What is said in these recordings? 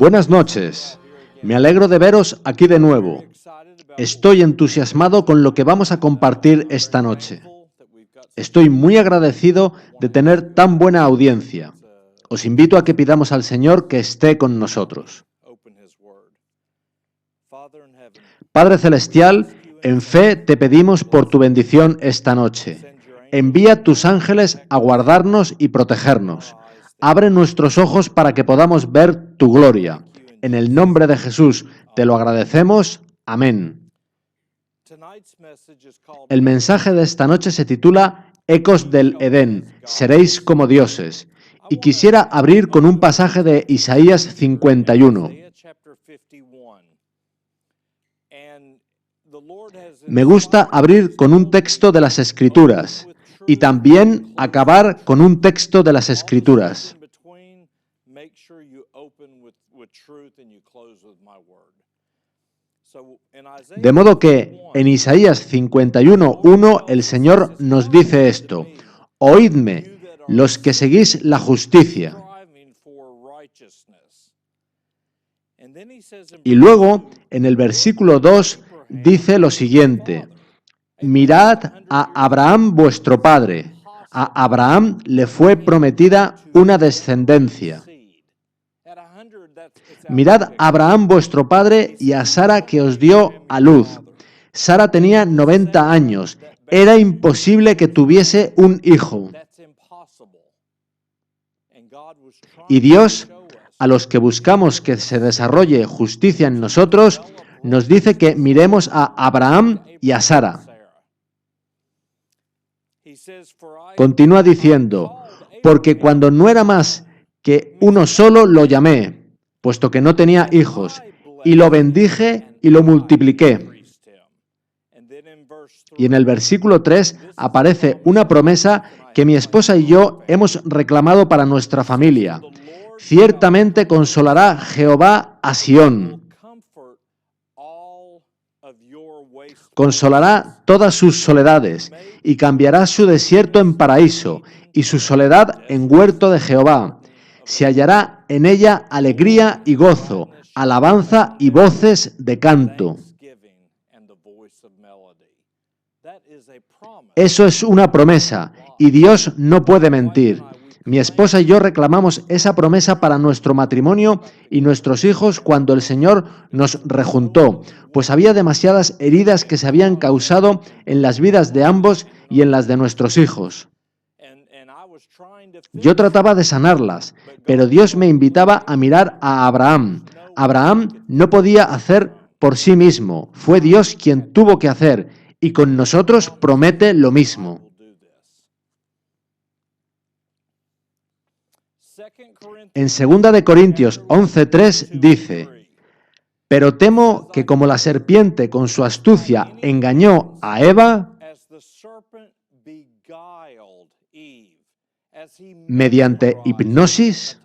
Buenas noches. Me alegro de veros aquí de nuevo. Estoy entusiasmado con lo que vamos a compartir esta noche. Estoy muy agradecido de tener tan buena audiencia. Os invito a que pidamos al Señor que esté con nosotros. Padre Celestial, en fe te pedimos por tu bendición esta noche. Envía tus ángeles a guardarnos y protegernos. Abre nuestros ojos para que podamos ver tu gloria. En el nombre de Jesús te lo agradecemos. Amén. El mensaje de esta noche se titula Ecos del Edén, seréis como dioses. Y quisiera abrir con un pasaje de Isaías 51. Me gusta abrir con un texto de las Escrituras y también acabar con un texto de las Escrituras. De modo que en Isaías 51:1 el Señor nos dice esto: Oídme, los que seguís la justicia. Y luego, en el versículo 2, dice lo siguiente: Mirad a Abraham vuestro padre. A Abraham le fue prometida una descendencia. Mirad a Abraham vuestro padre y a Sara que os dio a luz. Sara tenía 90 años. Era imposible que tuviese un hijo. Y Dios, a los que buscamos que se desarrolle justicia en nosotros, nos dice que miremos a Abraham y a Sara. Continúa diciendo, porque cuando no era más que uno solo lo llamé, puesto que no tenía hijos, y lo bendije y lo multipliqué. Y en el versículo 3 aparece una promesa que mi esposa y yo hemos reclamado para nuestra familia. Ciertamente consolará Jehová a Sión. Consolará todas sus soledades y cambiará su desierto en paraíso y su soledad en huerto de Jehová. Se hallará en ella alegría y gozo, alabanza y voces de canto. Eso es una promesa y Dios no puede mentir. Mi esposa y yo reclamamos esa promesa para nuestro matrimonio y nuestros hijos cuando el Señor nos rejuntó, pues había demasiadas heridas que se habían causado en las vidas de ambos y en las de nuestros hijos. Yo trataba de sanarlas, pero Dios me invitaba a mirar a Abraham. Abraham no podía hacer por sí mismo, fue Dios quien tuvo que hacer, y con nosotros promete lo mismo. En 2 Corintios 11:3 dice, pero temo que como la serpiente con su astucia engañó a Eva, mediante hipnosis,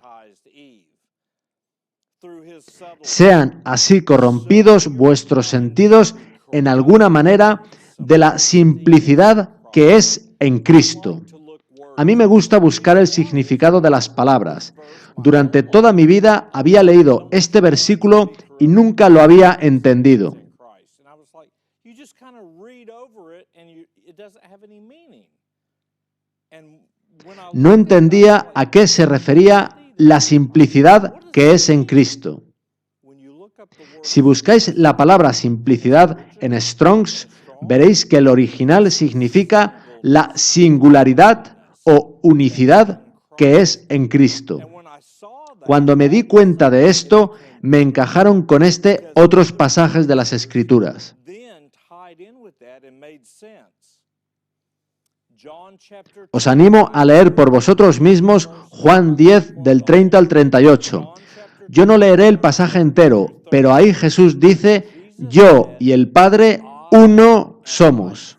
sean así corrompidos vuestros sentidos en alguna manera de la simplicidad que es en Cristo. A mí me gusta buscar el significado de las palabras. Durante toda mi vida había leído este versículo y nunca lo había entendido. No entendía a qué se refería la simplicidad que es en Cristo. Si buscáis la palabra simplicidad en Strong's, veréis que el original significa la singularidad o unicidad que es en Cristo. Cuando me di cuenta de esto, me encajaron con otros pasajes de las Escrituras. Os animo a leer por vosotros mismos Juan 10 del 30 al 38. Yo no leeré el pasaje entero, pero ahí Jesús dice, yo y el Padre uno somos.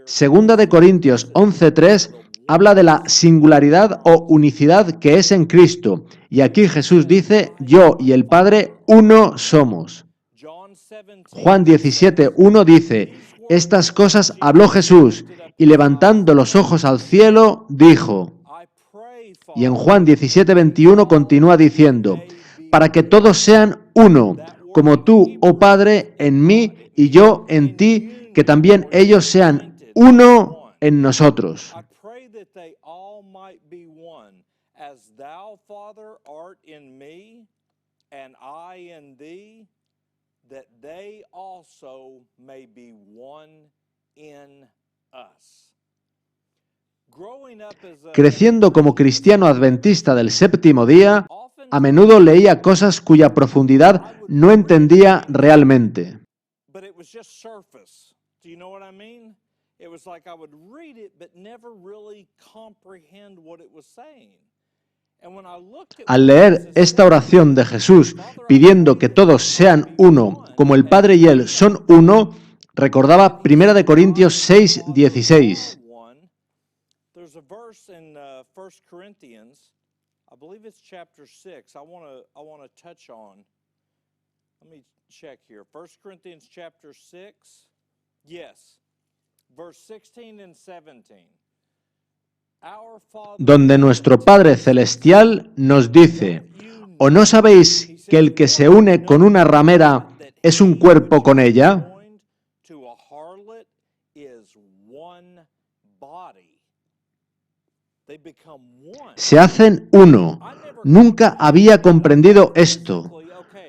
Segunda de Corintios 11:3 habla de la singularidad o unicidad que es en Cristo, y aquí Jesús dice, yo y el Padre uno somos. Juan 17:1 dice, estas cosas habló Jesús, y levantando los ojos al cielo, dijo, Y en Juan 17:21 continúa diciendo, para que todos sean uno, como tú, oh Padre, en mí y yo en ti, que también ellos sean uno en nosotros. I pray that they all might be one, as thou, Father, art in me, and I in thee, that they also may be one in us. Growing up as a Creciendo como cristiano adventista del séptimo día, a menudo leía cosas cuya profundidad no entendía realmente. but it was just surface. Do you know what I mean? It was like I would read it but never really comprehend what it was saying. And when I looked at Al leer esta oración de Jesús pidiendo que todos sean uno, como el Padre y Él son uno, recordaba 1 Corintios 6:16. there's a verse in 1 Corinthians, I believe it's chapter 6. I want to touch on. Let me check here. 1 Corinthians chapter 6. Yes. Verse 16 and 17. Our Father, Donde nuestro Padre Celestial nos dice, ¿o no sabéis que el que se une con una ramera es un cuerpo con ella? joined to a harlot is one body. They become one. Se hacen uno. Nunca había comprendido esto.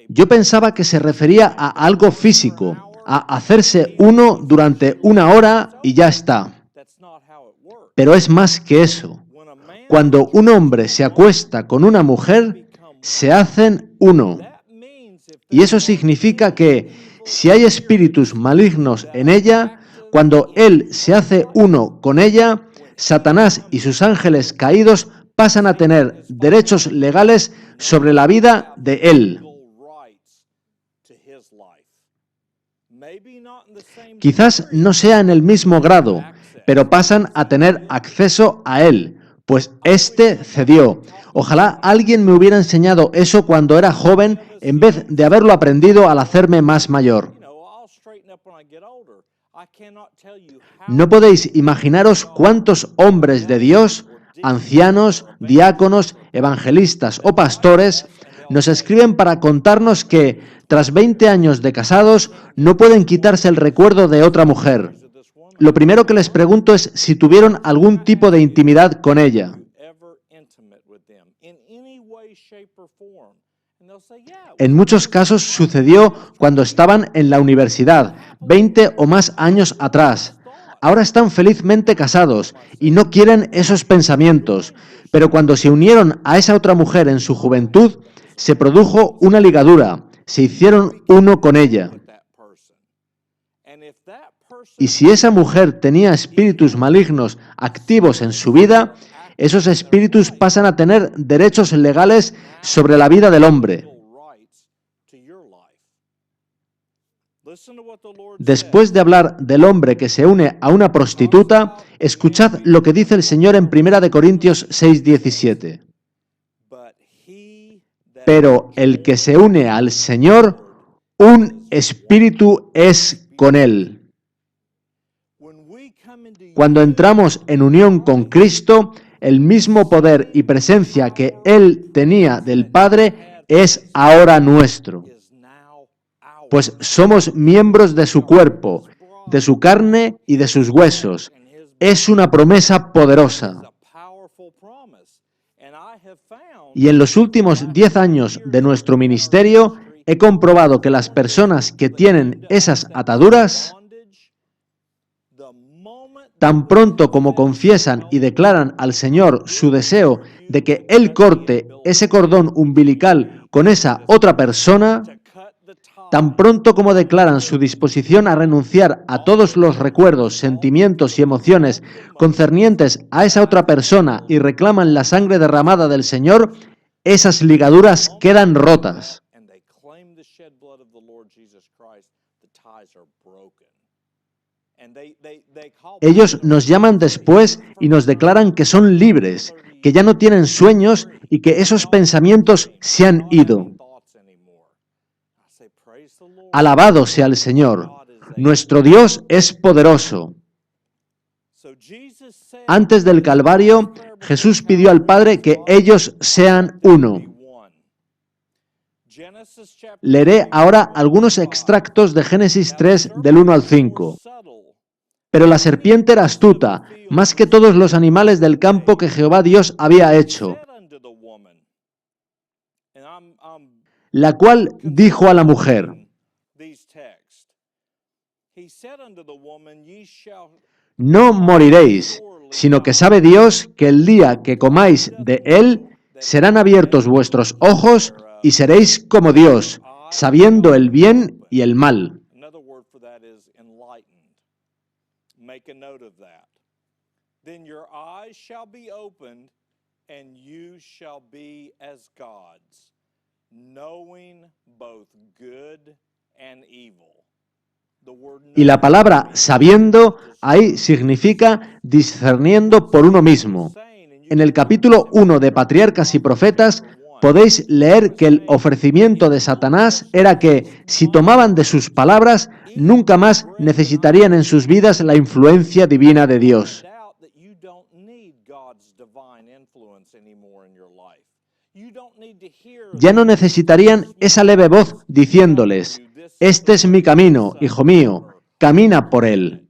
Yo pensaba que se refería a algo físico, a hacerse uno durante una hora y ya está. That's not how it works. Pero es más que eso. When a man Cuando un hombre se acuesta con una mujer, se hacen uno. that means if Y eso significa que si hay espíritus malignos en ella, cuando él se hace uno con ella, Satanás y sus ángeles caídos pasan a tener derechos legales sobre la vida de él. rights to his life. Maybe not in the same Quizás no sea en el mismo grado, pero pasan a tener acceso a él, pues éste cedió. Ojalá alguien me hubiera enseñado eso cuando era joven en vez de haberlo aprendido al hacerme más mayor. I'll straighten up when I get older. I cannot tell you how No podéis imaginaros cuántos hombres de Dios, ancianos, diáconos, evangelistas o pastores, nos escriben para contarnos que, tras 20 años de casados, no pueden quitarse el recuerdo de otra mujer. Lo primero que les pregunto es si tuvieron algún tipo de intimidad con ella. ever intimate with them in any way, shape, or form. And they'll say, yeah, En muchos casos sucedió cuando estaban en la universidad, 20 o más años atrás. Ahora están felizmente casados y no quieren esos pensamientos, pero cuando se unieron a esa otra mujer en su juventud, se produjo una ligadura, se hicieron uno con ella. that person. And if that person Y si esa mujer tenía espíritus malignos activos en su vida, esos espíritus pasan a tener derechos legales sobre la vida del hombre. rights to your life. Listen to what the Lord Después de hablar del hombre que se une a una prostituta, escuchad lo que dice el Señor en 1 Corintios 6:17. but he that Pero el que se une al Señor, un espíritu es con él. when we come into Cuando entramos en unión con Cristo, el mismo poder y presencia que Él tenía del Padre es ahora nuestro, is now ours. pues somos miembros de su cuerpo, de su carne y de sus huesos. Es una promesa poderosa. a powerful promise. And I have found Y en los últimos 10 años de nuestro ministerio, he comprobado que las personas que tienen esas ataduras, bondage, the moment tan pronto como confiesan y declaran al Señor su deseo de que Él corte ese cordón umbilical con esa otra persona, to cut the tie, tan pronto como declaran su disposición a renunciar a todos los recuerdos, sentimientos y emociones concernientes a esa otra persona y reclaman la sangre derramada del Señor, esas ligaduras quedan rotas. and they claim the shed blood of the Lord Jesus Christ, the ties are broken. And they call Ellos nos llaman después y nos declaran que son libres, que ya no tienen sueños y que esos pensamientos se han ido. thoughts anymore. I say, praise the Lord. Alabado sea el Señor. Nuestro Dios es poderoso. So Jesus Antes del Calvario, Jesús pidió al Padre que ellos sean uno. Leeré ahora algunos extractos de Génesis 3 del 1 al 5. Pero la serpiente era astuta, más que todos los animales del campo que Jehová Dios había hecho, la cual dijo a la mujer: no moriréis, sino que sabe Dios que el día que comáis de él, serán abiertos vuestros ojos y seréis como Dios, sabiendo el bien y el mal. Make a note of that. Then your eyes shall be opened, and you shall be as gods, knowing both good and evil. Y la palabra sabiendo ahí significa discerniendo por uno mismo. En el capítulo 1 de Patriarcas y Profetas podéis leer que el ofrecimiento de Satanás era que, si tomaban de sus palabras, nunca más necesitarían en sus vidas la influencia divina de Dios. Ya no necesitarían esa leve voz diciéndoles: este es mi camino, hijo mío, camina por él.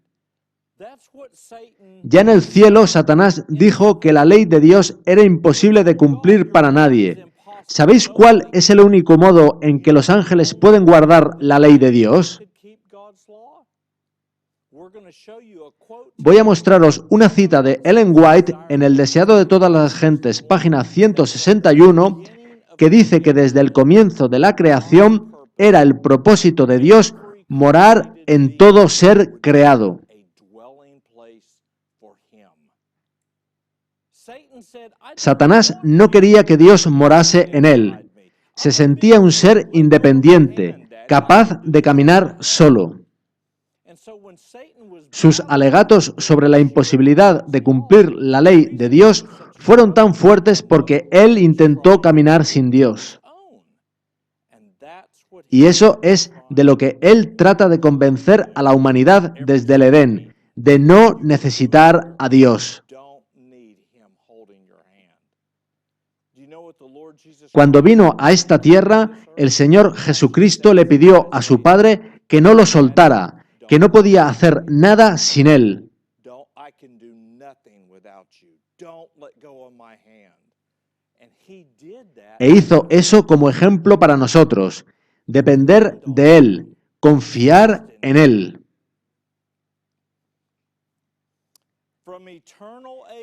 Ya en el cielo, Satanás dijo que la ley de Dios era imposible de cumplir para nadie. ¿Sabéis cuál es el único modo en que los ángeles pueden guardar la ley de Dios? Voy a mostraros una cita de Ellen White en El deseado de todas las gentes, página 161, que dice que desde el comienzo de la creación era el propósito de Dios morar en todo ser creado. Satanás no quería que Dios morase en él. Se sentía un ser independiente, capaz de caminar solo. Sus alegatos sobre la imposibilidad de cumplir la ley de Dios fueron tan fuertes porque él intentó caminar sin Dios. Y eso es de lo que él trata de convencer a la humanidad desde el Edén, de no necesitar a Dios. Cuando vino a esta tierra, el Señor Jesucristo le pidió a su Padre que no lo soltara, que no podía hacer nada sin él. E hizo eso como ejemplo para nosotros, depender de él, confiar en él.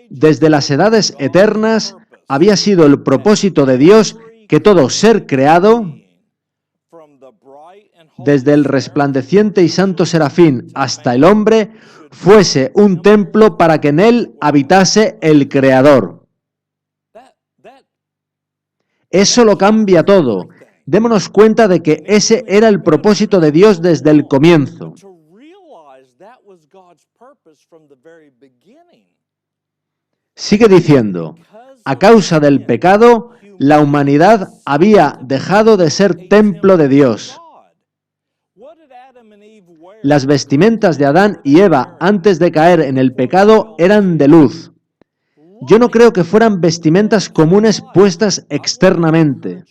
Desde las edades eternas había sido el propósito de Dios que todo ser creado, desde el resplandeciente y santo serafín hasta el hombre, fuese un templo para que en él habitase el Creador. Eso lo cambia todo. Démonos cuenta de que ese era el propósito de Dios desde el comienzo. Sigue diciendo: a causa del pecado, la humanidad había dejado de ser templo de Dios. Las vestimentas de Adán y Eva antes de caer en el pecado eran de luz. Yo no creo que fueran vestimentas comunes puestas externamente.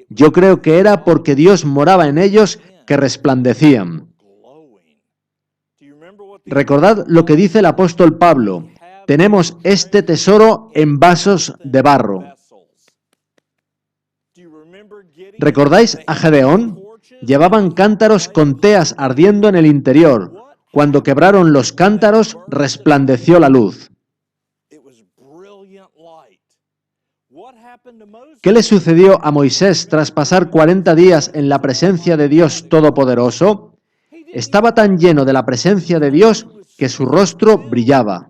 Yo creo que era porque Dios moraba en ellos que resplandecían. Recordad lo que dice el apóstol Pablo: tenemos este tesoro en vasos de barro. ¿Recordáis a Gedeón? Llevaban cántaros con teas ardiendo en el interior. Cuando quebraron los cántaros, resplandeció la luz. ¿Qué le sucedió a Moisés tras pasar 40 días en la presencia de Dios Todopoderoso? Estaba tan lleno de la presencia de Dios que su rostro brillaba.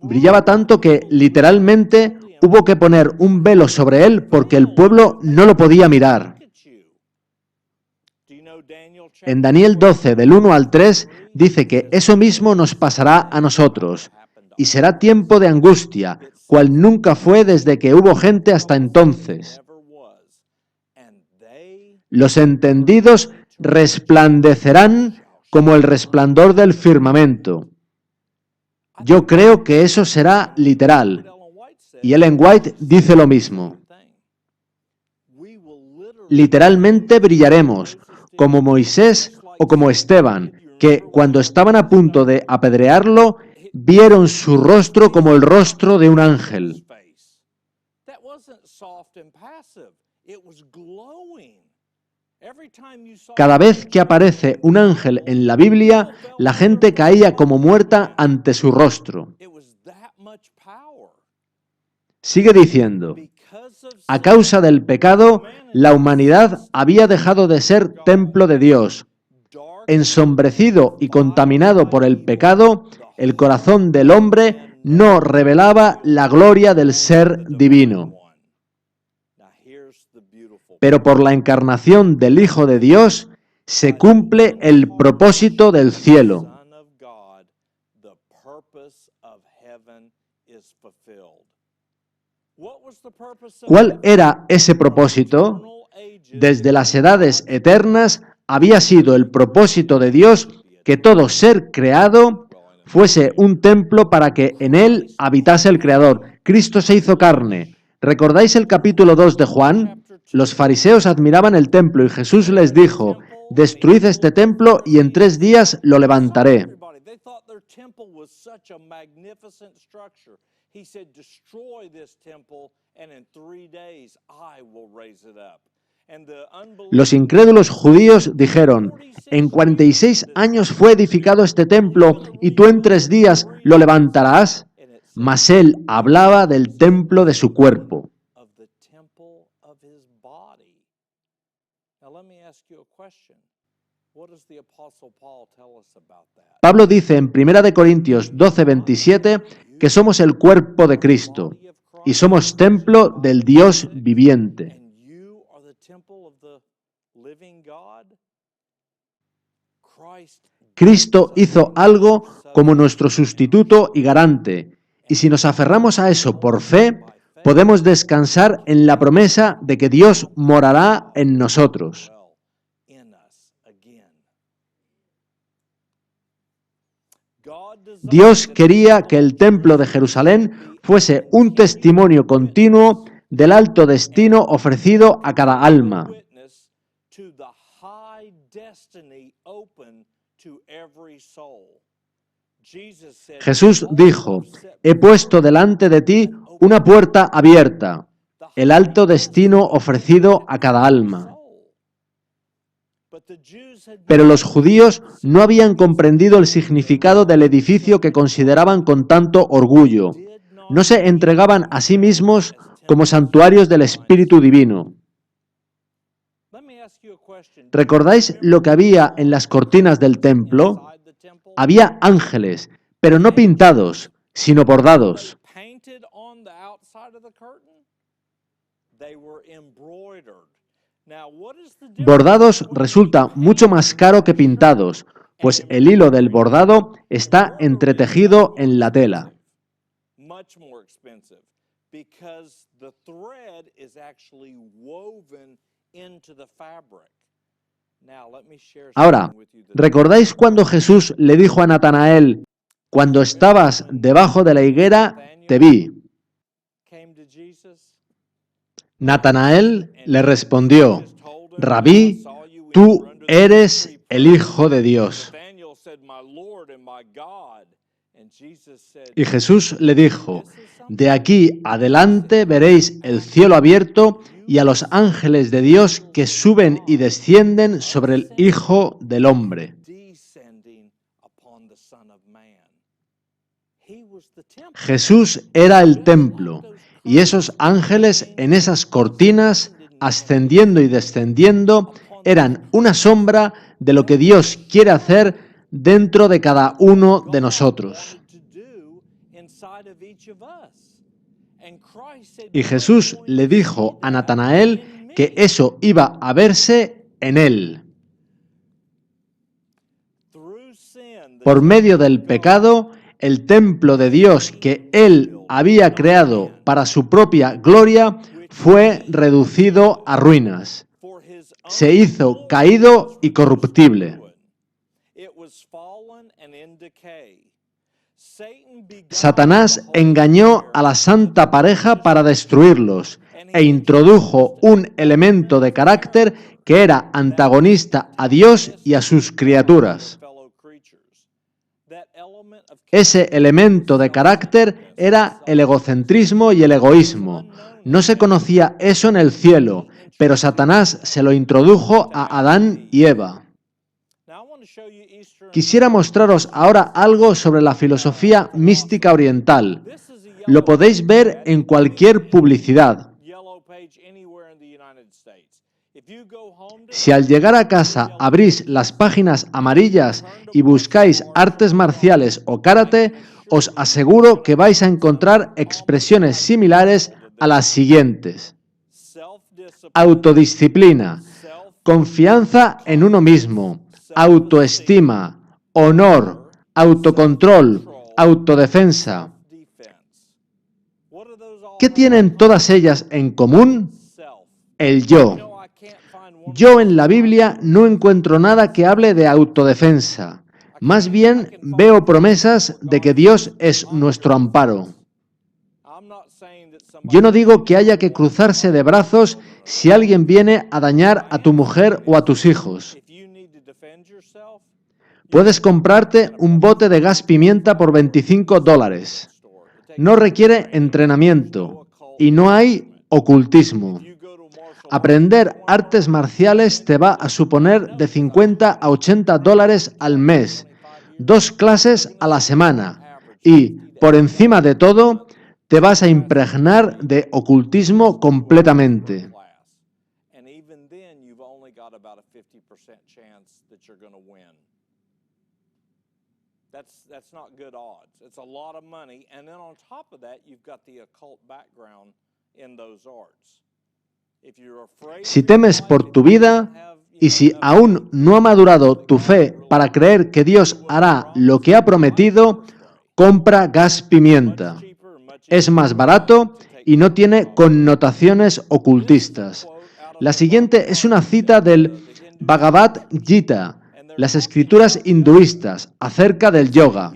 Brillaba tanto que, literalmente, hubo que poner un velo sobre él porque el pueblo no lo podía mirar. En Daniel 12, del 1 al 3, dice que eso mismo nos pasará a nosotros. y será tiempo de angustia, cual nunca fue desde que hubo gente hasta entonces. Los entendidos resplandecerán como el resplandor del firmamento. Yo creo que eso será literal. Y Ellen White dice lo mismo. Literalmente brillaremos, como Moisés o como Esteban, que cuando estaban a punto de apedrearlo, vieron su rostro como el rostro de un ángel. Cada vez que aparece un ángel en la Biblia, la gente caía como muerta ante su rostro. Sigue diciendo, a causa del pecado, la humanidad había dejado de ser templo de Dios. Ensombrecido y contaminado por el pecado, el corazón del hombre no revelaba la gloria del ser divino. Pero por la encarnación del Hijo de Dios se cumple el propósito del cielo. ¿Cuál era ese propósito? Desde las edades eternas había sido el propósito de Dios que todo ser creado fuese un templo para que en él habitase el Creador. Cristo se hizo carne. ¿Recordáis el capítulo 2 de Juan? Los fariseos admiraban el templo y Jesús les dijo, destruid este templo y en 3 días lo levantaré. Los incrédulos judíos dijeron, en 46 años fue edificado este templo y tú en 3 días lo levantarás. Mas él hablaba del templo de su cuerpo. Pablo dice en 1 Corintios 12:27 que somos el cuerpo de Cristo y somos templo del Dios viviente. Cristo hizo algo como nuestro sustituto y garante, y si nos aferramos a eso por fe, podemos descansar en la promesa de que Dios morará en nosotros. Dios quería que el templo de Jerusalén fuese un testimonio continuo del alto destino ofrecido a cada alma. Jesús dijo, he puesto delante de ti una puerta abierta, el alto destino ofrecido a cada alma. Pero los judíos no habían comprendido el significado del edificio que consideraban con tanto orgullo. No se entregaban a sí mismos como santuarios del Espíritu Divino. ¿Recordáis lo que había en las cortinas del templo? Había ángeles, pero no pintados, sino bordados. Bordados resulta mucho más caro que pintados, pues el hilo del bordado está entretejido en la tela. Ahora, ¿recordáis cuando Jesús le dijo a Natanael, cuando estabas debajo de la higuera, te vi? Natanael le respondió, Rabí, tú eres el Hijo de Dios. Y Jesús le dijo, de aquí adelante veréis el cielo abierto y a los ángeles de Dios que suben y descienden sobre el Hijo del Hombre. Jesús era el templo, y esos ángeles en esas cortinas, ascendiendo y descendiendo, eran una sombra de lo que Dios quiere hacer dentro de cada uno de nosotros. Y Jesús le dijo a Natanael que eso iba a verse en él. Por medio del pecado, el templo de Dios que él había creado para su propia gloria fue reducido a ruinas. Se hizo caído y corruptible. Satanás engañó a la santa pareja para destruirlos e introdujo un elemento de carácter que era antagonista a Dios y a sus criaturas. Ese elemento de carácter era el egocentrismo y el egoísmo. No se conocía eso en el cielo, pero Satanás se lo introdujo a Adán y Eva. Quisiera mostraros ahora algo sobre la filosofía mística oriental. Lo podéis ver en cualquier publicidad. Si al llegar a casa abrís las páginas amarillas y buscáis artes marciales o karate, os aseguro que vais a encontrar expresiones similares a las siguientes: autodisciplina, confianza en uno mismo, autoestima, honor, autocontrol, autodefensa. ¿Qué tienen todas ellas en común? El yo. Yo en la Biblia no encuentro nada que hable de autodefensa. Más bien veo promesas de que Dios es nuestro amparo. Yo no digo que haya que cruzarse de brazos si alguien viene a dañar a tu mujer o a tus hijos. Puedes comprarte un bote de gas pimienta por $25. No requiere entrenamiento y no hay ocultismo. Aprender artes marciales te va a suponer de $50 a $80 al mes, 2 clases a la semana y, por encima de todo, te vas a impregnar de ocultismo completamente. That's not good odds. It's a lot of money, and then on top of that, you've got the occult background in those arts. Si temes por tu vida y si aún no ha madurado tu fe para creer que Dios hará lo que ha prometido, compra gas pimienta. Es más barato y no tiene connotaciones ocultistas. La siguiente es una cita del Bhagavad Gita, las escrituras hinduistas, acerca del yoga.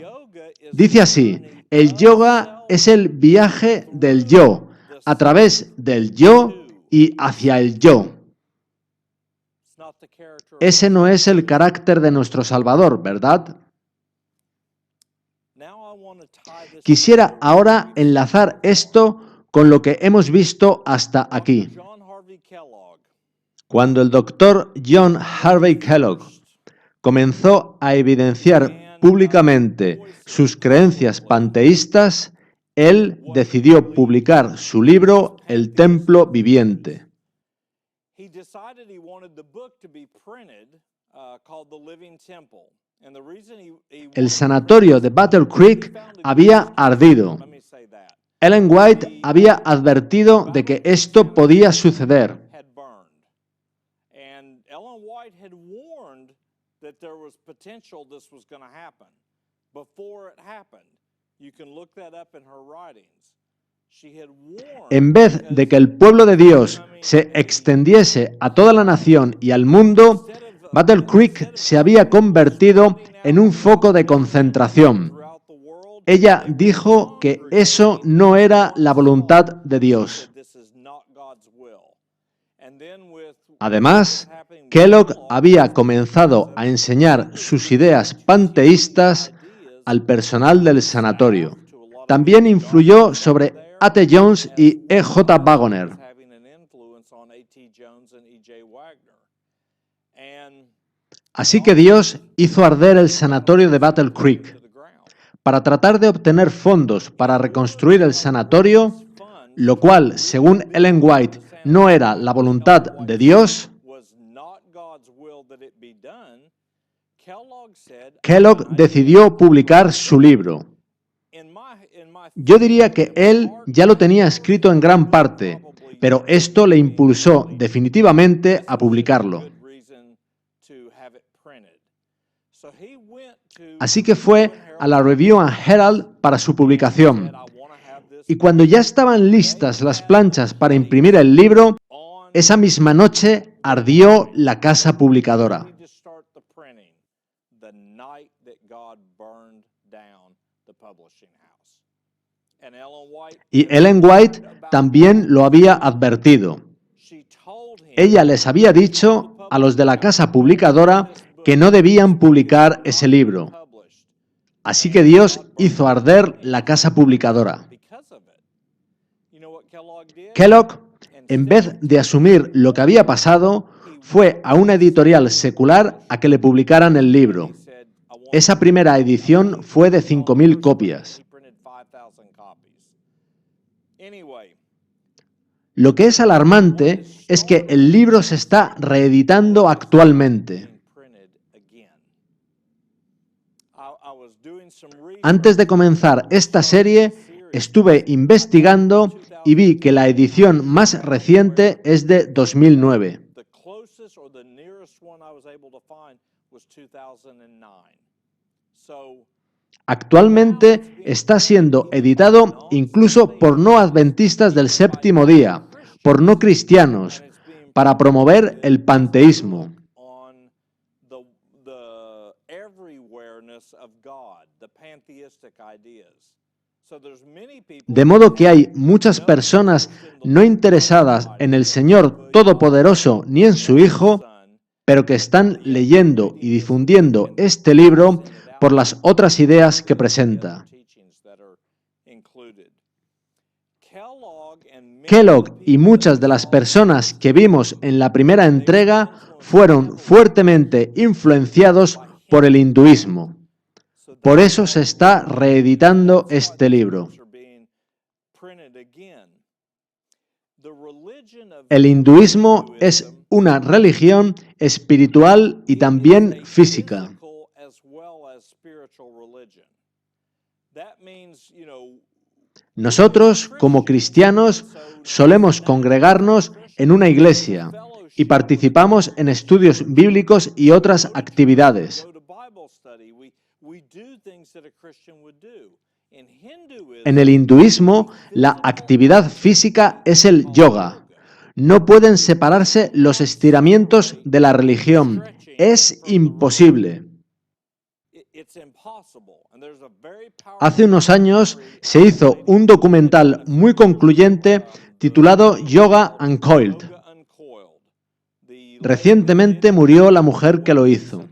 Dice así: el yoga es el viaje del yo, a través del yo y hacia el yo. Ese no es el carácter de nuestro Salvador, ¿verdad? Quisiera ahora enlazar esto con lo que hemos visto hasta aquí. Cuando el doctor John Harvey Kellogg comenzó a evidenciar públicamente sus creencias panteístas, él decidió publicar su libro El Templo Viviente. El sanatorio de Battle Creek había ardido. Ellen White había advertido de que esto podía suceder. En vez de que el pueblo de Dios se extendiese a toda la nación y al mundo, Battle Creek se había convertido en un foco de concentración. Ella dijo que eso no era la voluntad de Dios. Además, Kellogg había comenzado a enseñar sus ideas panteístas al personal del sanatorio. También influyó sobre A.T. Jones y E.J. Wagoner. Así que Dios hizo arder el sanatorio de Battle Creek. Para tratar de obtener fondos para reconstruir el sanatorio, lo cual, según Ellen White, no era la voluntad de Dios, Kellogg decidió publicar su libro. Yo diría que él ya lo tenía escrito en gran parte, pero esto le impulsó definitivamente a publicarlo. So he went to Así que fue a la Review and Herald para su publicación. said, I want to have this Y cuando ya estaban listas las planchas para imprimir el libro, on. esa misma noche ardió la casa publicadora. We need to start the printing the night that God burned down the publishing house. And Ellen White, Y Ellen White también lo había advertido. she told him Ella les había dicho a los de la casa publicadora que no debían publicar ese libro. published Así que Dios hizo arder la casa publicadora. because of it. You know what Kellogg did? Kellogg, en vez de asumir lo que había pasado, fue a una editorial secular a que le publicaran el libro. He said, I want Esa primera edición fue de 5.000 copias. he printed 5,000 copies. Anyway, Lo que es alarmante es que el libro se está reeditando actualmente. being printed again. I was doing some research. Antes de comenzar esta serie, estuve investigando y vi que la edición más reciente es de 2009. The closest or the nearest one I was able to find was 2009. So Actualmente está siendo editado incluso por no adventistas del séptimo día, por no cristianos, it's being para promover el panteísmo. on the everywhereness of God, the pantheistic ideas. So there's many people De modo que hay muchas personas no interesadas en el Señor Todopoderoso ni en su Hijo, Son, pero que están leyendo y difundiendo este libro por las otras ideas que presenta. teachings that are included. Kellogg y muchas de las personas que vimos en la primera entrega fueron fuertemente influenciados por el hinduismo. Por eso se está reeditando este libro. El hinduismo es una religión espiritual y también física. Nosotros, como cristianos, solemos congregarnos en una iglesia y participamos en estudios bíblicos y otras actividades. En el hinduismo, la actividad física es el yoga. No pueden separarse los estiramientos de la religión. Es imposible. Hace unos años se hizo un documental muy concluyente titulado Yoga Uncoiled. Recientemente murió la mujer que lo hizo.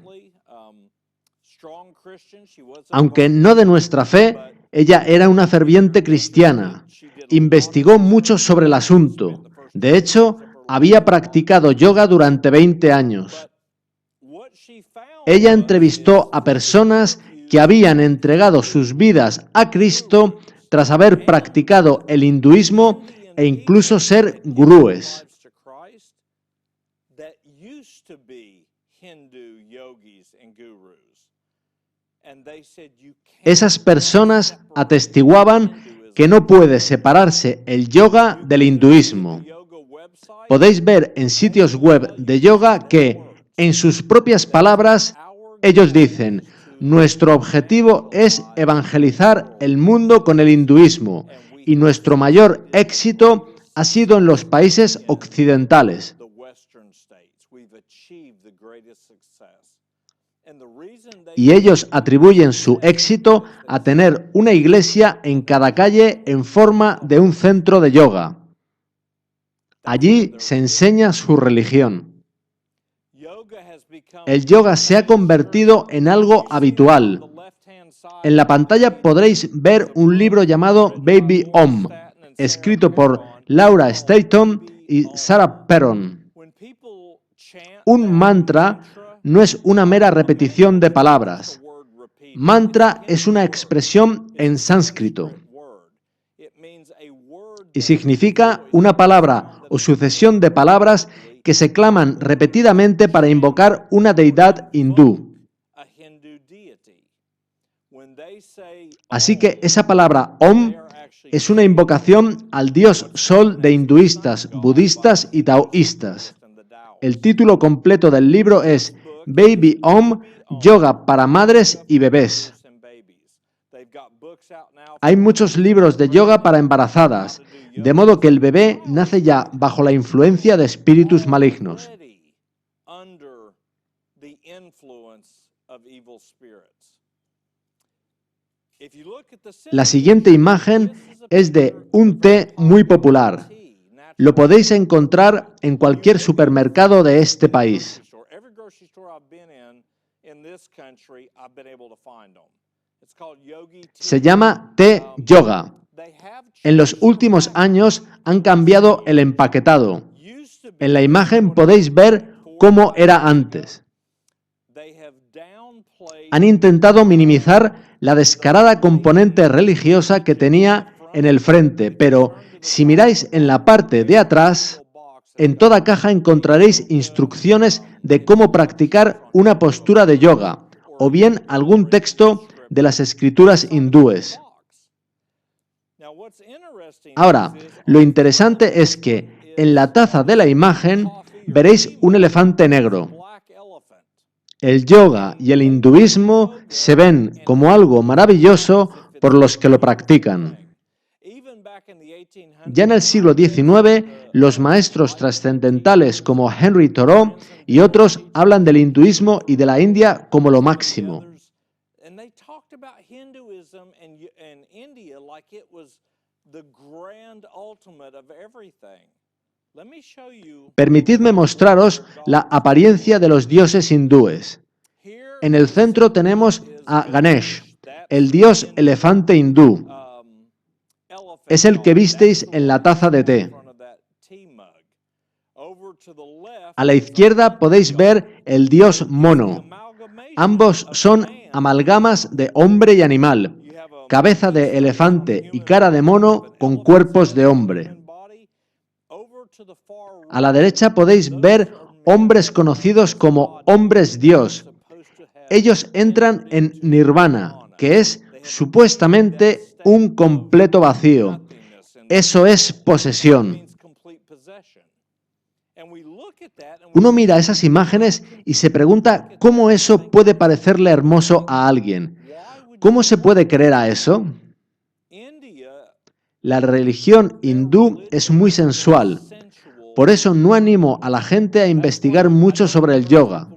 Aunque no de nuestra fe, ella era una ferviente cristiana. Investigó mucho sobre el asunto. De hecho, había practicado yoga durante 20 años. Ella entrevistó a personas que habían entregado sus vidas a Cristo tras haber practicado el hinduismo e incluso ser gurúes. Esas personas atestiguaban que no puede separarse el yoga del hinduismo. Podéis ver en sitios web de yoga que, en sus propias palabras, ellos dicen: nuestro objetivo es evangelizar el mundo con el hinduismo y nuestro mayor éxito ha sido en los países occidentales. Y ellos atribuyen su éxito a tener una iglesia en cada calle en forma de un centro de yoga. Allí se enseña su religión. El yoga se ha convertido en algo habitual. En la pantalla podréis ver un libro llamado Baby Om, escrito por Laura Staton y Sarah Perron. Un mantra no es una mera repetición de palabras. Mantra es una expresión en sánscrito y significa una palabra o sucesión de palabras que se claman repetidamente para invocar una deidad hindú. Así que esa palabra Om es una invocación al dios sol de hinduistas, budistas y taoístas. El título completo del libro es Baby Om, yoga para madres y bebés. Hay muchos libros de yoga para embarazadas, de modo que el bebé nace ya bajo la influencia de espíritus malignos. La siguiente imagen es de un té muy popular. Lo podéis encontrar en cualquier supermercado de este país. Se llama té yoga. En los últimos años han cambiado el empaquetado. En la imagen podéis ver cómo era antes. Han intentado minimizar la descarada componente religiosa que tenía en el frente, pero si miráis en la parte de atrás, en toda caja encontraréis instrucciones de cómo practicar una postura de yoga, o bien algún texto de las escrituras hindúes. Ahora, lo interesante es que en la taza de la imagen veréis un elefante negro. El yoga y el hinduismo se ven como algo maravilloso por los que lo practican. Ya en el siglo XIX, los maestros trascendentales como Henry Thoreau y otros hablan del hinduismo y de la India como lo máximo. Permitidme mostraros la apariencia de los dioses hindúes. En el centro tenemos a Ganesh, el dios elefante hindú. Es el que visteis en la taza de té. A la izquierda podéis ver el dios mono. Ambos son amalgamas de hombre y animal, cabeza de elefante y cara de mono con cuerpos de hombre. A la derecha podéis ver hombres conocidos como hombres dios. Ellos entran en nirvana, que es supuestamente un completo vacío. Eso es posesión. Uno mira esas imágenes y se pregunta cómo eso puede parecerle hermoso a alguien. ¿Cómo se puede creer a eso? La religión hindú es muy sensual. Por eso no animo a la gente a investigar mucho sobre el yoga.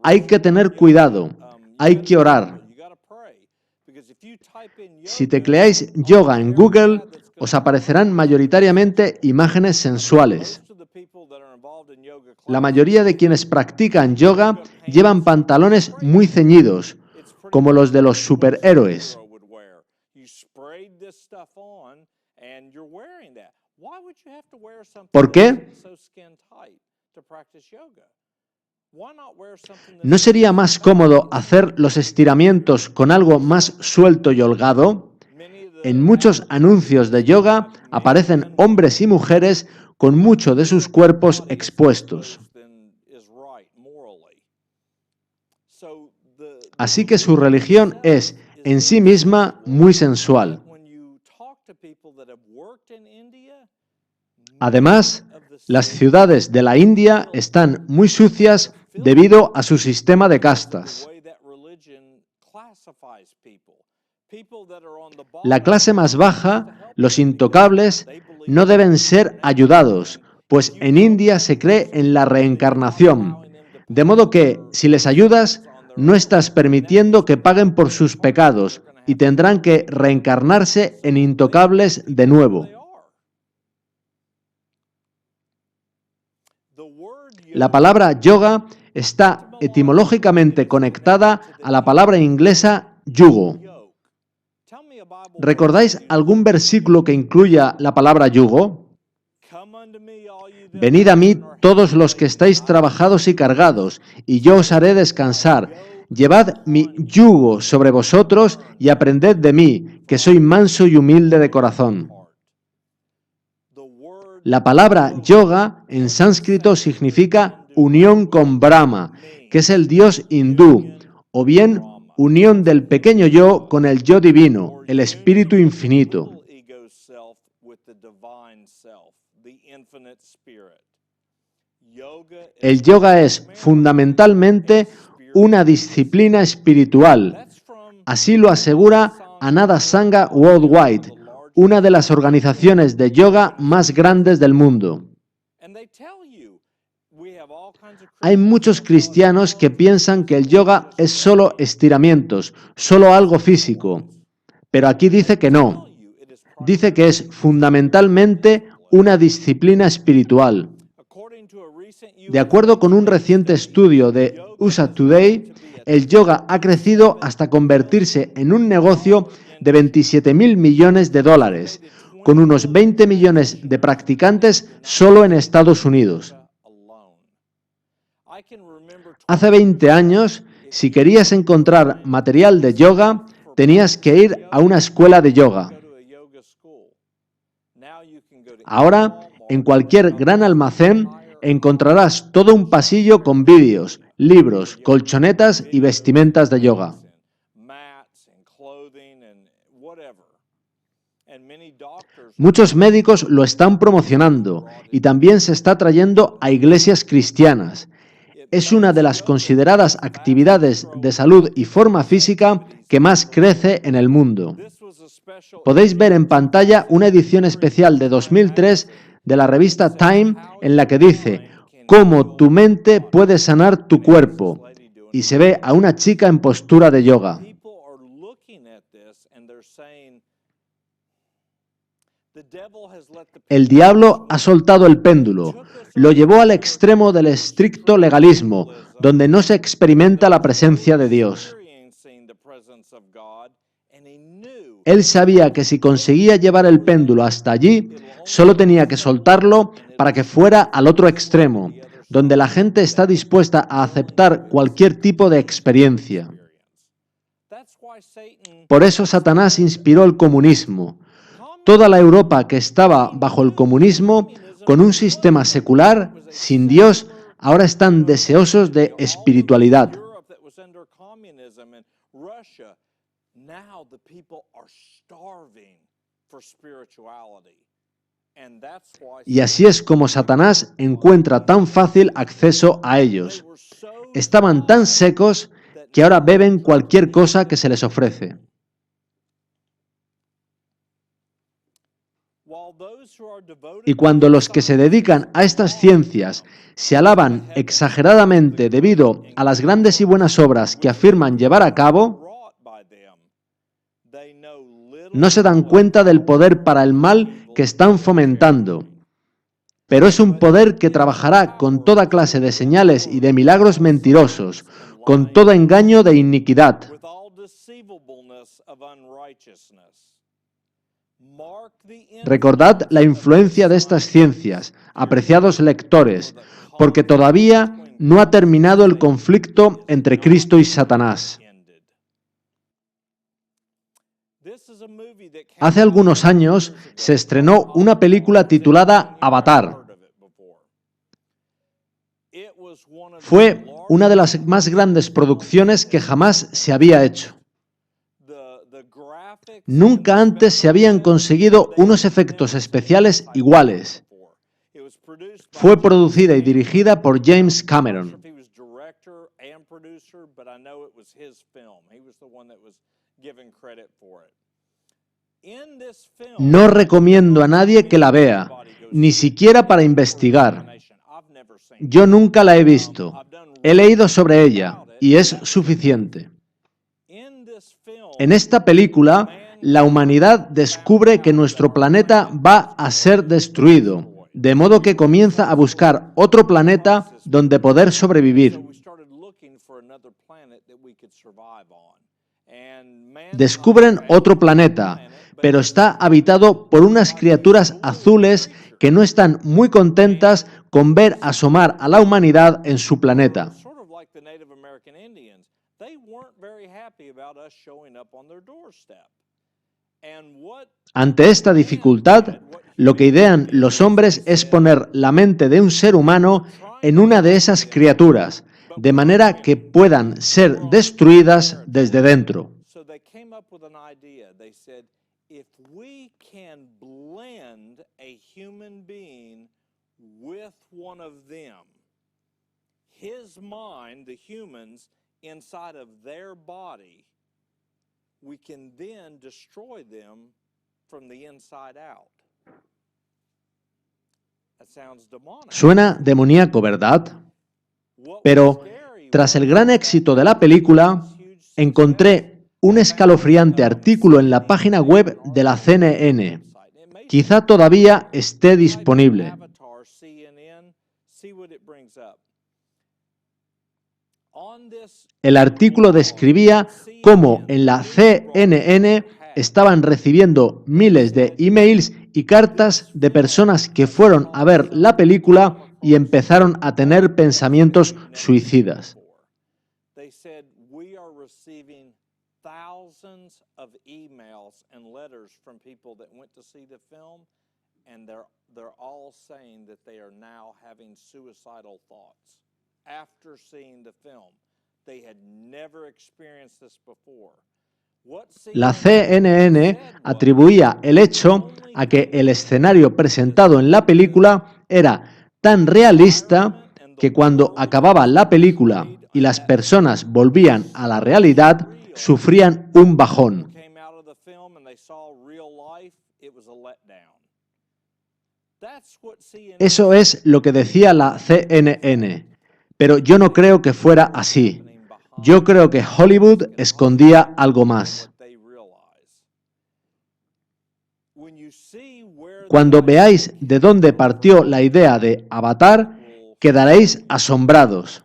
Hay que tener cuidado, hay que orar. Si tecleáis yoga en Google, os aparecerán mayoritariamente imágenes sensuales. La mayoría de quienes practican yoga llevan pantalones muy ceñidos, como los de los superhéroes. ¿Por qué? ¿No sería más cómodo hacer los estiramientos con algo más suelto y holgado? En muchos anuncios de yoga aparecen hombres y mujeres con mucho de sus cuerpos expuestos. Así que su religión es en sí misma muy sensual. Además, las ciudades de la India están muy sucias debido a su sistema de castas. La clase más baja, los intocables, no deben ser ayudados, pues en India se cree en la reencarnación, de modo que, si les ayudas, no estás permitiendo que paguen por sus pecados y tendrán que reencarnarse en intocables de nuevo. La palabra yoga está etimológicamente conectada a la palabra inglesa yugo. ¿Recordáis algún versículo que incluya la palabra yugo? Venid a mí todos los que estáis trabajados y cargados, y yo os haré descansar. Llevad mi yugo sobre vosotros y aprended de mí, que soy manso y humilde de corazón. La palabra yoga en sánscrito significa unión con Brahma, que es el dios hindú, o bien unión del pequeño yo con el yo divino, el espíritu infinito. El yoga es fundamentalmente una disciplina espiritual. Así lo asegura Ananda Sangha Worldwide, una de las organizaciones de yoga más grandes del mundo. Hay muchos cristianos que piensan que el yoga es solo estiramientos, solo algo físico. Pero aquí dice que no. Dice que es fundamentalmente una disciplina espiritual. De acuerdo con un reciente estudio de USA Today, el yoga ha crecido hasta convertirse en un negocio de 27.000 millones de dólares, con unos 20 millones de practicantes solo en Estados Unidos. Hace 20 años, si querías encontrar material de yoga, tenías que ir a una escuela de yoga. Ahora, en cualquier gran almacén, encontrarás todo un pasillo con vídeos, libros, colchonetas y vestimentas de yoga. Muchos médicos lo están promocionando y también se está trayendo a iglesias cristianas. Es una de las consideradas actividades de salud y forma física que más crece en el mundo. Podéis ver en pantalla una edición especial de 2003 de la revista Time en la que dice cómo tu mente puede sanar tu cuerpo y se ve a una chica en postura de yoga. El diablo ha soltado el péndulo, lo llevó al extremo del estricto legalismo, donde no se experimenta la presencia de Dios. Él sabía que si conseguía llevar el péndulo hasta allí, solo tenía que soltarlo para que fuera al otro extremo, donde la gente está dispuesta a aceptar cualquier tipo de experiencia. Por eso Satanás inspiró el comunismo. Toda la Europa que estaba bajo el comunismo, con un sistema secular, sin Dios, ahora están deseosos de espiritualidad. Y así es como Satanás encuentra tan fácil acceso a ellos. Estaban tan secos que ahora beben cualquier cosa que se les ofrece. Y cuando los que se dedican a estas ciencias se alaban exageradamente debido a las grandes y buenas obras que afirman llevar a cabo, no se dan cuenta del poder para el mal que están fomentando. Pero es un poder que trabajará con toda clase de señales y de milagros mentirosos, con todo engaño de iniquidad. Recordad la influencia de estas ciencias, apreciados lectores, porque todavía no ha terminado el conflicto entre Cristo y Satanás. Hace algunos años se estrenó una película titulada Avatar. Fue una de las más grandes producciones que jamás se había hecho. Nunca antes se habían conseguido unos efectos especiales iguales. Fue producida y dirigida por James Cameron. No recomiendo a nadie que la vea, ni siquiera para investigar. Yo nunca la he visto. He leído sobre ella y es suficiente. En esta película, la humanidad descubre que nuestro planeta va a ser destruido, de modo que comienza a buscar otro planeta donde poder sobrevivir. Descubren otro planeta, pero está habitado por unas criaturas azules que no están muy contentas con ver asomar a la humanidad en su planeta. Ante esta dificultad, lo que idean los hombres es poner la mente de un ser humano en una de esas criaturas, de manera que puedan ser destruidas desde dentro. his mind, the humans, inside of their body, we can then destroy them from the inside out. That sounds demonic. Suena demoníaco, ¿verdad? What Pero was scary tras el was gran éxito de la película, encontré un escalofriante artículo en la página web de la CNN. Quizá todavía esté disponible. Avatar CNN, see what it brings up. On this El artículo describía cómo en la CNN estaban recibiendo miles de emails y cartas de personas que fueron a ver la película y empezaron a tener pensamientos suicidas. They said we are receiving thousands of emails and letters from people that went to see the film, and they're all saying that they are now having suicidal thoughts after seeing the film. They had never experienced this before. La CNN atribuía el hecho a que el escenario presentado en la película era tan realista que cuando acababa la película y las personas volvían a la realidad, sufrían un bajón. Eso es lo que decía la CNN, pero yo no creo que fuera así. Yo creo que Hollywood escondía algo más. Cuando veáis de dónde partió la idea de Avatar, quedaréis asombrados.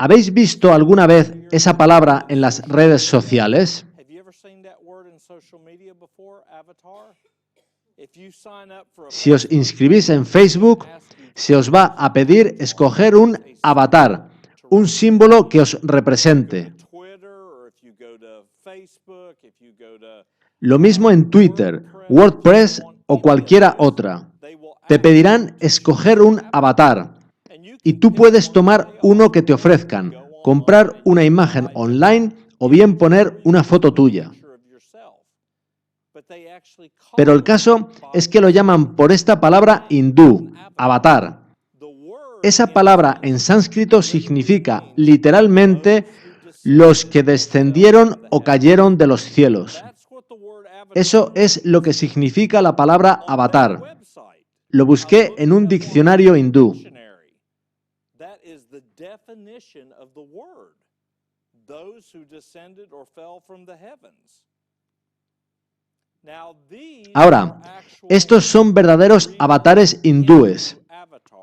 ¿Habéis visto alguna vez esa palabra en las redes sociales? Si os inscribís en Facebook, se os va a pedir escoger un avatar, un símbolo que os represente. Lo mismo en Twitter, WordPress o cualquiera otra. Te pedirán escoger un avatar y tú puedes tomar uno que te ofrezcan, comprar una imagen online o bien poner una foto tuya. Pero el caso es que lo llaman por esta palabra hindú, avatar. Esa palabra en sánscrito significa literalmente los que descendieron o cayeron de los cielos. Eso es lo que significa la palabra avatar. Lo busqué en un diccionario hindú. Ahora, estos son verdaderos avatares hindúes.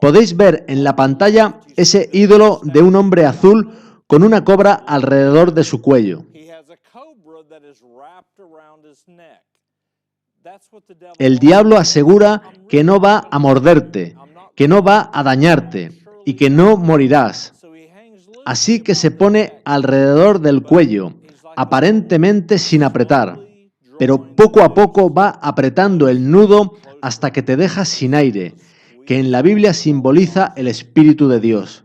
Podéis ver en la pantalla ese ídolo de un hombre azul con una cobra alrededor de su cuello. El diablo asegura que no va a morderte, que no va a dañarte y que no morirás. Así que se pone alrededor del cuello, aparentemente sin apretar, pero poco a poco va apretando el nudo hasta que te deja sin aire, que en la Biblia simboliza el Espíritu de Dios.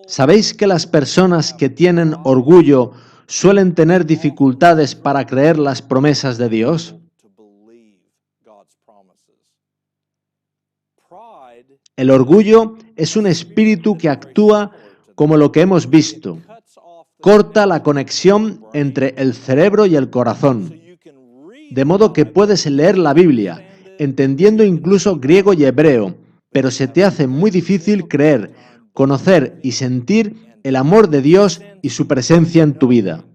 ¿Sabéis que las personas que tienen orgullo suelen tener dificultades para creer las promesas de Dios? El orgullo es un espíritu que actúa como lo que hemos visto. Corta la conexión entre el cerebro y el corazón. De modo que puedes leer la Biblia, entendiendo incluso griego y hebreo, pero se te hace muy difícil creer, conocer y sentir el amor de Dios y su presencia en tu vida.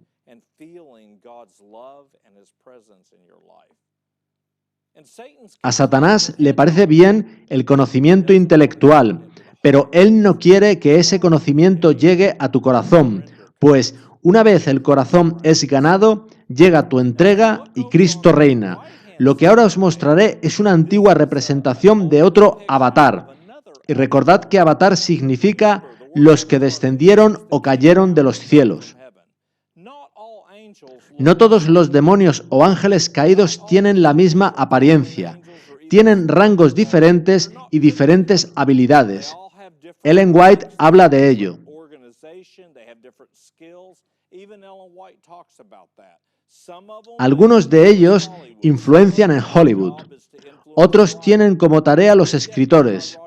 A Satanás le parece bien el conocimiento intelectual, pero él no quiere que ese conocimiento llegue a tu corazón, pues una vez el corazón es ganado, llega tu entrega y Cristo reina. Lo que ahora os mostraré es una antigua representación de otro avatar. Y recordad que avatar significa los que descendieron o cayeron de los cielos. No todos los demonios o ángeles caídos tienen la misma apariencia. Tienen rangos diferentes y diferentes habilidades. Ellen White habla de ello. Algunos de ellos influencian en Hollywood. Otros tienen como tarea los escritores.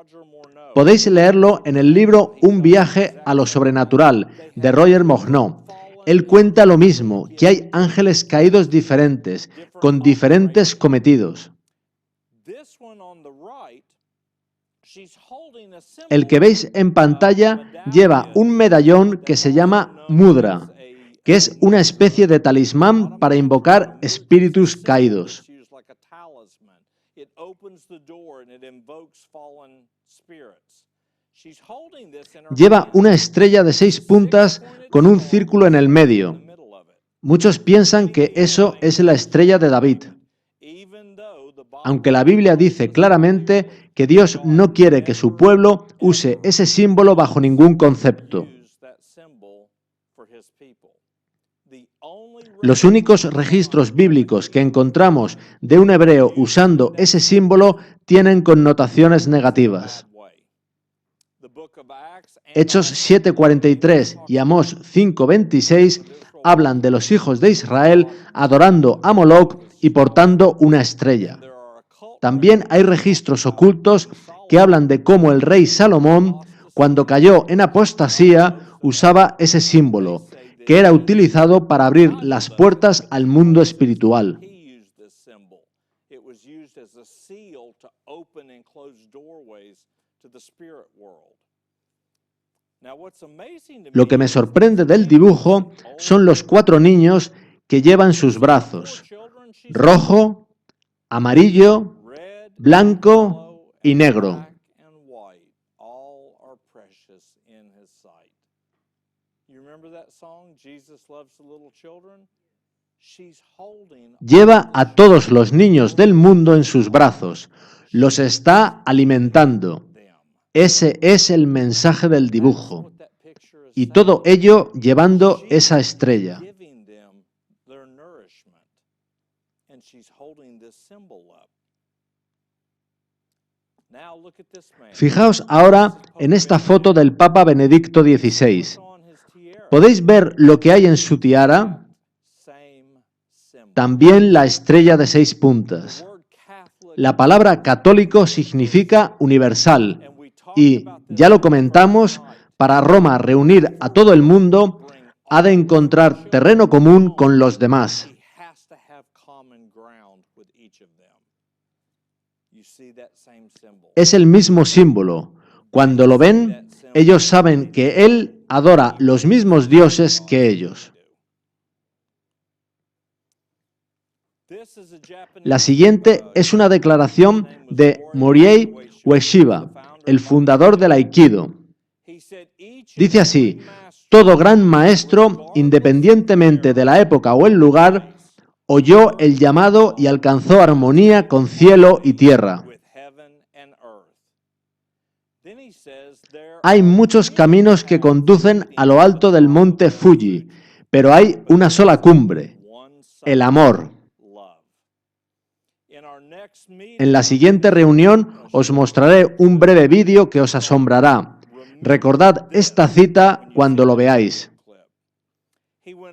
Podéis leerlo en el libro Un viaje a lo sobrenatural, de Roger Morneau. Él cuenta lo mismo, que hay ángeles caídos diferentes, con diferentes cometidos. El que veis en pantalla lleva un medallón que se llama mudra, que es una especie de talismán para invocar espíritus caídos. Lleva una estrella de 6 puntas con un círculo en el medio. Muchos piensan que eso es la estrella de David, aunque la Biblia dice claramente que Dios no quiere que su pueblo use ese símbolo bajo ningún concepto. Los únicos registros bíblicos que encontramos de un hebreo usando ese símbolo tienen connotaciones negativas. Hechos 7:43 y Amós 5:26 hablan de los hijos de Israel adorando a Moloc y portando una estrella. También hay registros ocultos que hablan de cómo el rey Salomón, cuando cayó en apostasía, usaba ese símbolo, que era utilizado para abrir las puertas al mundo espiritual. Lo que me sorprende del dibujo son los 4 niños que llevan sus brazos: rojo, amarillo, blanco y negro. Lleva a todos los niños del mundo en sus brazos, los está alimentando. Ese es el mensaje del dibujo. Y todo ello llevando esa estrella. Fijaos ahora en esta foto del Papa Benedicto XVI. ¿Podéis ver lo que hay en su tiara? También la estrella de 6 puntas. La palabra católico significa universal y, ya lo comentamos, para Roma reunir a todo el mundo ha de encontrar terreno común con los demás. Es el mismo símbolo. Cuando lo ven, ellos saben que Él adora los mismos dioses que ellos. La siguiente es una declaración de Morihei Ueshiba, el fundador del Aikido. Dice así: todo gran maestro, independientemente de la época o el lugar, oyó el llamado y alcanzó armonía con cielo y tierra. Hay muchos caminos que conducen a lo alto del monte Fuji, pero hay una sola cumbre: el amor. En la siguiente reunión os mostraré un breve vídeo que os asombrará. Recordad esta cita cuando lo veáis.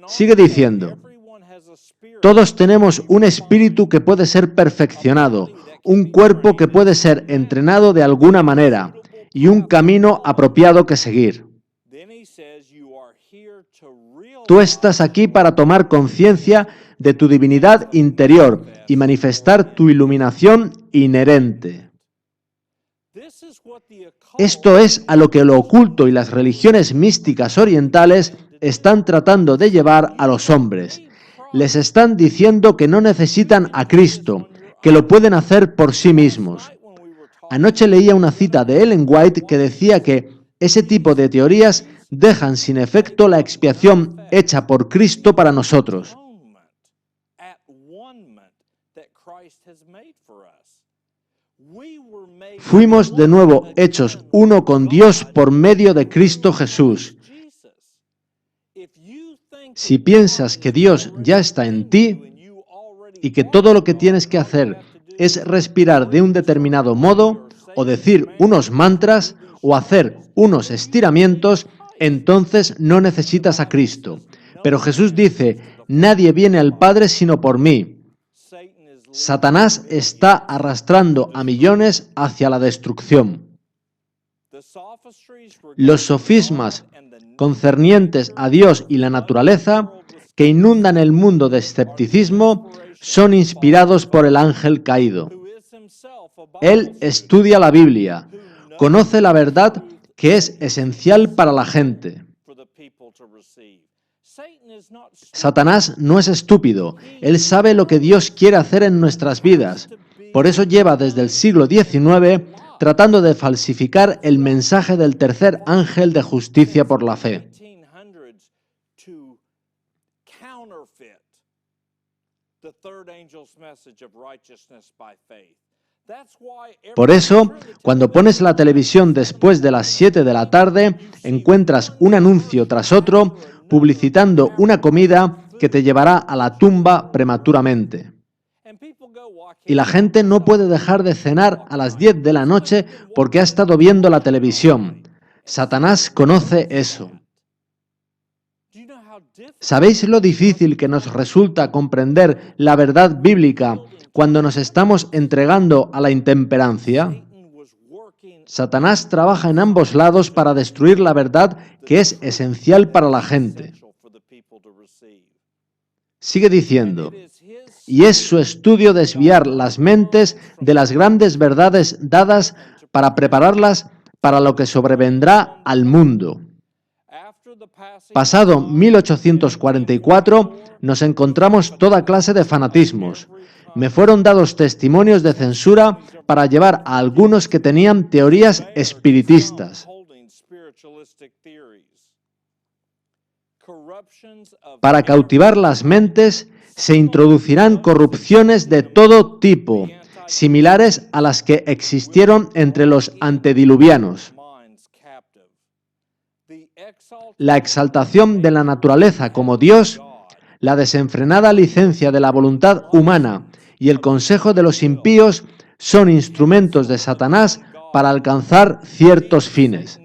Sigue diciendo: todos tenemos un espíritu que puede ser perfeccionado, un cuerpo que puede ser entrenado de alguna manera y un camino apropiado que seguir. Tú estás aquí para tomar conciencia de tu divinidad interior y manifestar tu iluminación inherente. Esto es a lo que lo oculto y las religiones místicas orientales están tratando de llevar a los hombres. Les están diciendo que no necesitan a Cristo, que lo pueden hacer por sí mismos. Anoche leía una cita de Ellen White que decía que ese tipo de teorías dejan sin efecto la expiación hecha por Cristo para nosotros. Fuimos de nuevo hechos uno con Dios por medio de Cristo Jesús. Si piensas que Dios ya está en ti y que todo lo que tienes que hacer es respirar de un determinado modo, o decir unos mantras, o hacer unos estiramientos, entonces no necesitas a Cristo. Pero Jesús dice, nadie viene al Padre sino por mí. Satanás está arrastrando a millones hacia la destrucción. Los sofismas concernientes a Dios y la naturaleza, que inundan el mundo de escepticismo, son inspirados por el ángel caído. Él estudia la Biblia, conoce la verdad que es esencial para la gente. Satanás no es estúpido, él sabe lo que Dios quiere hacer en nuestras vidas. Por eso lleva desde el siglo XIX tratando de falsificar el mensaje del tercer ángel de justicia por la fe. Por eso, cuando pones la televisión después de las 7 de la tarde, encuentras un anuncio tras otro publicitando una comida que te llevará a la tumba prematuramente. Y la gente no puede dejar de cenar a las 10 de la noche porque ha estado viendo la televisión. Satanás conoce eso. ¿Sabéis lo difícil que nos resulta comprender la verdad bíblica cuando nos estamos entregando a la intemperancia? Satanás trabaja en ambos lados para destruir la verdad que es esencial para la gente. Sigue diciendo, y es su estudio desviar las mentes de las grandes verdades dadas para prepararlas para lo que sobrevendrá al mundo. Pasado 1844, nos encontramos toda clase de fanatismos. Me fueron dados testimonios de censura para llevar a algunos que tenían teorías espiritistas. Para cautivar las mentes, se introducirán corrupciones de todo tipo, similares a las que existieron entre los antediluvianos. La exaltación de la naturaleza como Dios, la desenfrenada licencia de la voluntad humana y el consejo de los impíos son instrumentos de Satanás para alcanzar ciertos fines.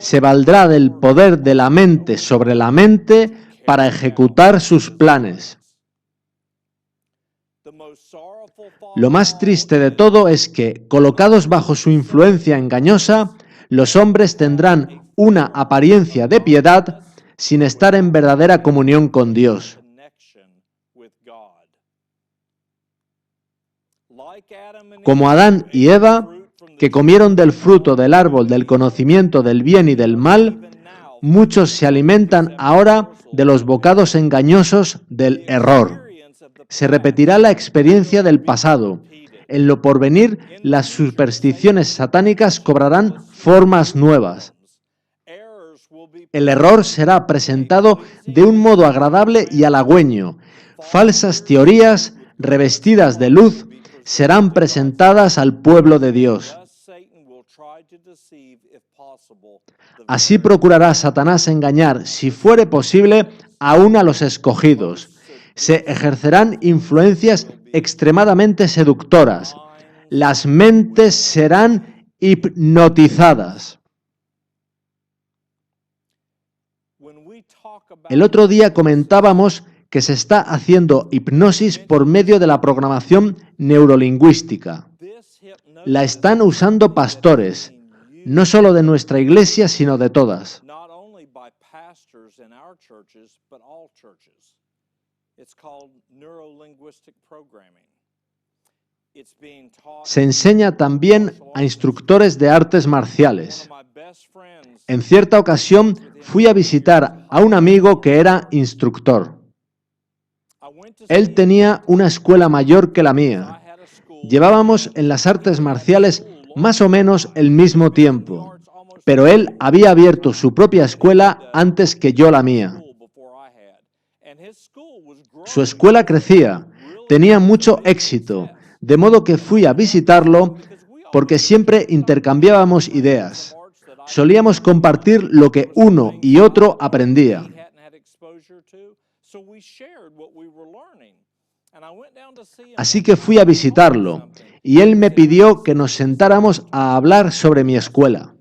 Se valdrá del poder de la mente sobre la mente para ejecutar sus planes. Lo más triste de todo es que, colocados bajo su influencia engañosa, los hombres tendrán una apariencia de piedad sin estar en verdadera comunión con Dios. Como Adán y Eva, que comieron del fruto del árbol del conocimiento del bien y del mal, muchos se alimentan ahora de los bocados engañosos del error. Se repetirá la experiencia del pasado. En lo porvenir, las supersticiones satánicas cobrarán formas nuevas. El error será presentado de un modo agradable y halagüeño. Falsas teorías, revestidas de luz, serán presentadas al pueblo de Dios. Así procurará Satanás engañar, si fuere posible, aún a los escogidos. Se ejercerán influencias extremadamente seductoras. Las mentes serán hipnotizadas. El otro día comentábamos que se está haciendo hipnosis por medio de la programación neurolingüística. La están usando pastores, no solo de nuestra iglesia, sino de todas. Se enseña también a instructores de artes marciales. En cierta ocasión fui a visitar a un amigo que era instructor. Él tenía una escuela mayor que la mía. Llevábamos en las artes marciales más o menos el mismo tiempo, pero él había abierto su propia escuela antes que yo la mía. Su escuela crecía, tenía mucho éxito, de modo que fui a visitarlo porque siempre intercambiábamos ideas. Solíamos compartir lo que uno y otro aprendía. Así que fui a visitarlo y él me pidió que nos sentáramos a hablar sobre mi escuela.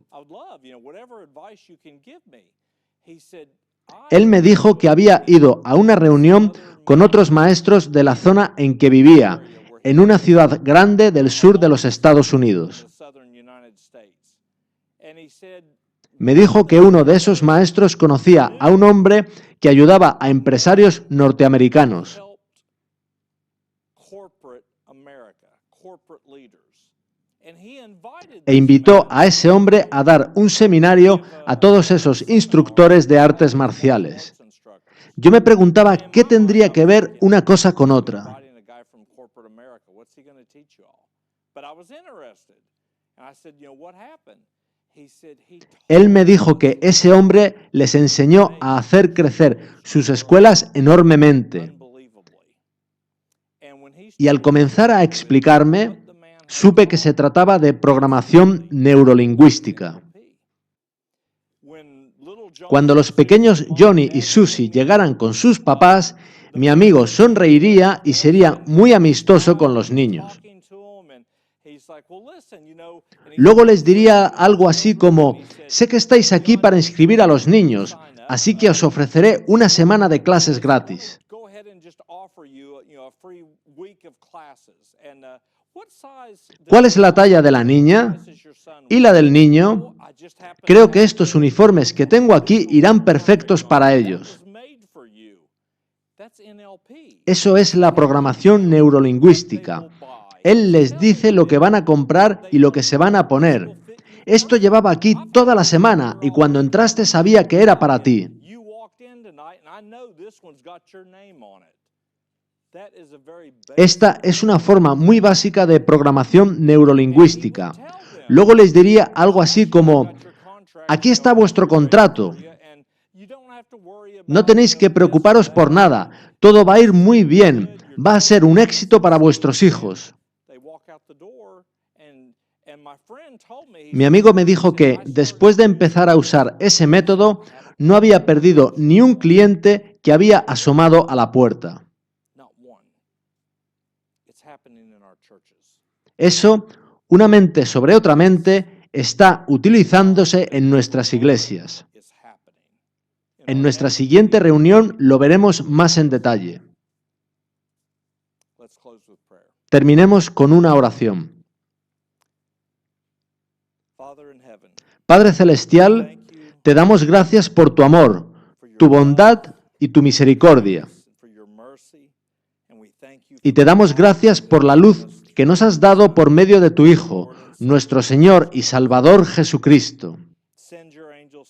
Él me dijo que había ido a una reunión con otros maestros de la zona en que vivía, en una ciudad grande del sur de los Estados Unidos. Me dijo que uno de esos maestros conocía a un hombre que ayudaba a empresarios norteamericanos. E invitó a ese hombre a dar un seminario a todos esos instructores de artes marciales. Yo me preguntaba qué tendría que ver una cosa con otra. Él me dijo que ese hombre les enseñó a hacer crecer sus escuelas enormemente. Y al comenzar a explicarme, supe que se trataba de programación neurolingüística. Cuando los pequeños Johnny y Susie llegaran con sus papás, mi amigo sonreiría y sería muy amistoso con los niños. Luego les diría algo así como: sé que estáis aquí para inscribir a los niños, así que os ofreceré una semana de clases gratis. ¿Cuál es la talla de la niña? ¿Y la del niño? Creo que estos uniformes que tengo aquí irán perfectos para ellos. Eso es la programación neurolingüística. Él les dice lo que van a comprar y lo que se van a poner. Esto llevaba aquí toda la semana y cuando entraste sabía que era para ti. Esta es una forma muy básica de programación neurolingüística. Luego les diría algo así como: aquí está vuestro contrato. No tenéis que preocuparos por nada. Todo va a ir muy bien. Va a ser un éxito para vuestros hijos. Mi amigo me dijo que, después de empezar a usar ese método, no había perdido ni un cliente que había asomado a la puerta. Eso, una mente sobre otra mente, está utilizándose en nuestras iglesias. En nuestra siguiente reunión lo veremos más en detalle. Terminemos con una oración. Padre Celestial, te damos gracias por tu amor, tu bondad y tu misericordia. Y te damos gracias por la luz que nos has dado por medio de tu Hijo, nuestro Señor y Salvador Jesucristo.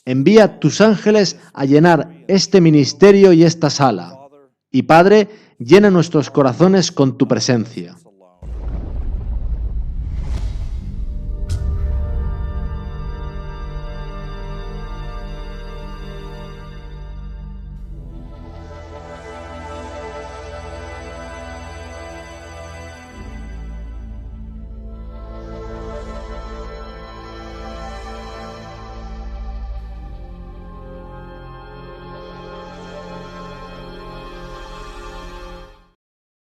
Envía tus ángeles a llenar este ministerio y esta sala. Y Padre, llena nuestros corazones con tu presencia.